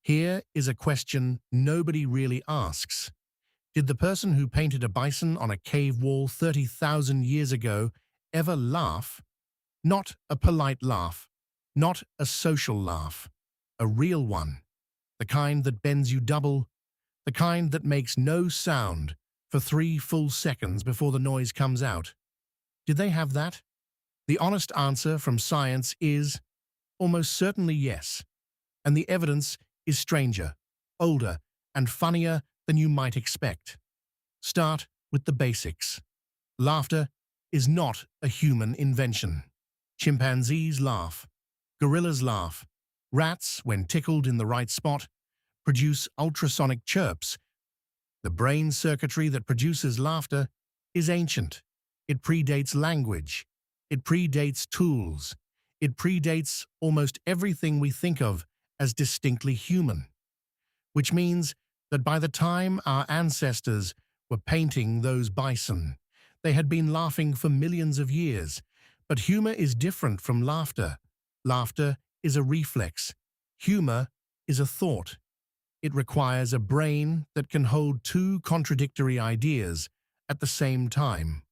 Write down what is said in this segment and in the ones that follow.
Here is a question nobody really asks. Did the person who painted a bison on a cave wall 30,000 years ago ever laugh? Not a polite laugh, not a social laugh, a real one, the kind that bends you double, the kind that makes no sound for 3 full seconds before the noise comes out. Did they have that? The honest answer from science is almost certainly yes, and the evidence is stranger, older, and funnier than you might expect. Start with the basics. Laughter is not a human invention. Chimpanzees laugh. Gorillas laugh. Rats, when tickled in the right spot, produce ultrasonic chirps. The brain circuitry that produces laughter is ancient. It predates language. It predates tools. It predates almost everything we think of as distinctly human. Which means that by the time our ancestors were painting those bison, they had been laughing for millions of years. But humor is different from laughter. Laughter is a reflex. Humor is a thought. It requires a brain that can hold 2 contradictory ideas at the same time,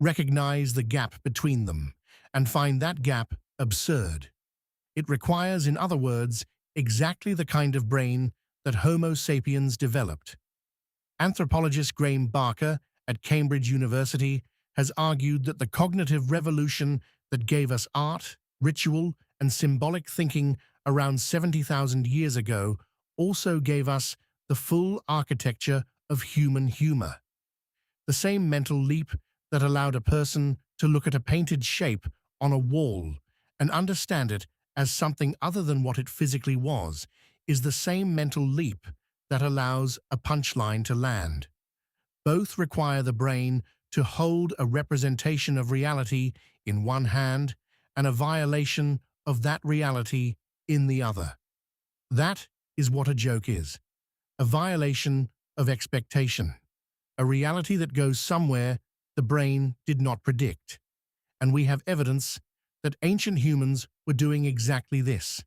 recognize the gap between them, and find that gap absurd. It requires, in other words, exactly the kind of brain that Homo sapiens developed. Anthropologist Graham Barker at Cambridge University has argued that the cognitive revolution that gave us art, ritual, and symbolic thinking around 70,000 years ago also gave us the full architecture of human humor. The same mental leap that allowed a person to look at a painted shape on a wall and understand it as something other than what it physically was is the same mental leap that allows a punchline to land. Both require the brain to hold a representation of reality in one hand and a violation of that reality in the other. That is what a joke is. A violation of expectation. A reality that goes somewhere the brain did not predict. And we have evidence that ancient humans were doing exactly this.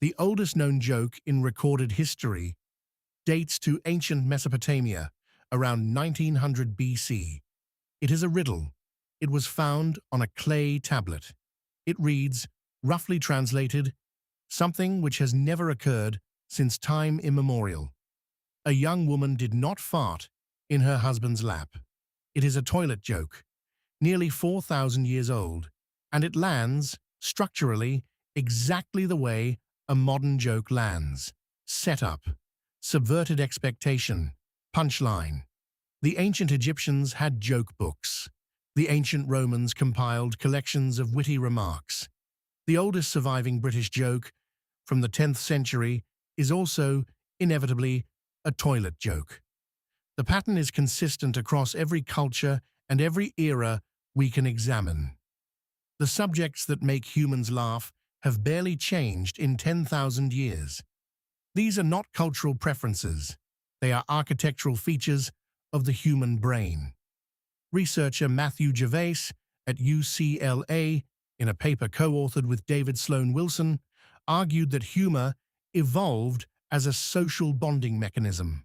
The oldest known joke in recorded history dates to ancient Mesopotamia, around 1900 BC. It is a riddle. It was found on a clay tablet. It reads, roughly translated, something which has never occurred since time immemorial. A young woman did not fart in her husband's lap. It is a toilet joke, nearly 4,000 years old, and it lands, structurally, exactly the way a modern joke lands. Setup, subverted expectation, punchline. The ancient Egyptians had joke books. The ancient Romans compiled collections of witty remarks. The oldest surviving British joke from the 10th century is also, inevitably, a toilet joke. The pattern is consistent across every culture and every era we can examine. The subjects that make humans laugh have barely changed in 10,000 years. These are not cultural preferences. They are architectural features of the human brain. Researcher Matthew Gervais at UCLA, in a paper co-authored with David Sloan Wilson, argued that humor evolved as a social bonding mechanism.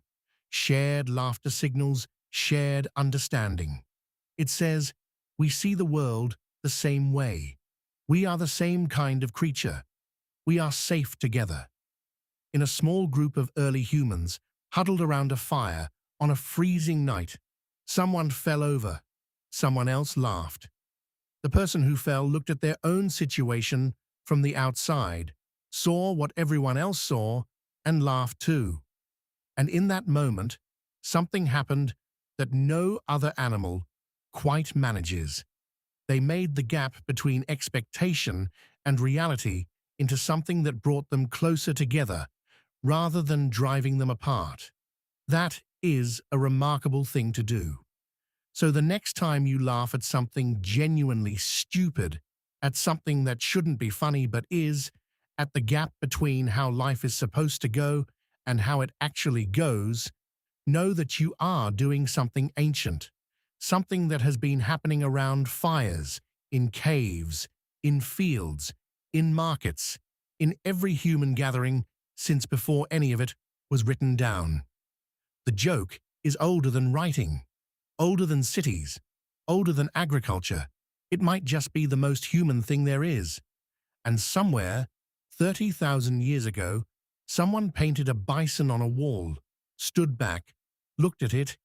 Shared laughter signals shared understanding. It says, we see the world the same way. We are the same kind of creature. We are safe together. In a small group of early humans, huddled around a fire on a freezing night, someone fell over. Someone else laughed. The person who fell looked at their own situation from the outside, saw what everyone else saw, and laughed too. And in that moment, something happened that no other animal quite manages. They made the gap between expectation and reality into something that brought them closer together, rather than driving them apart. That is a remarkable thing to do. So the next time you laugh at something genuinely stupid, at something that shouldn't be funny but is, at the gap between how life is supposed to go and how it actually goes, know that you are doing something ancient, something that has been happening around fires, in caves, in fields, in markets, in every human gathering since before any of it was written down. The joke is older than writing, older than cities, older than agriculture. It might just be the most human thing there is. And somewhere, 30,000 years ago, someone painted a bison on a wall, stood back, looked at it,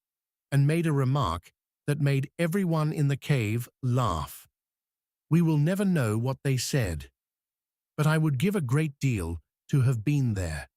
and made a remark that made everyone in the cave laugh. We will never know what they said, but I would give a great deal to have been there.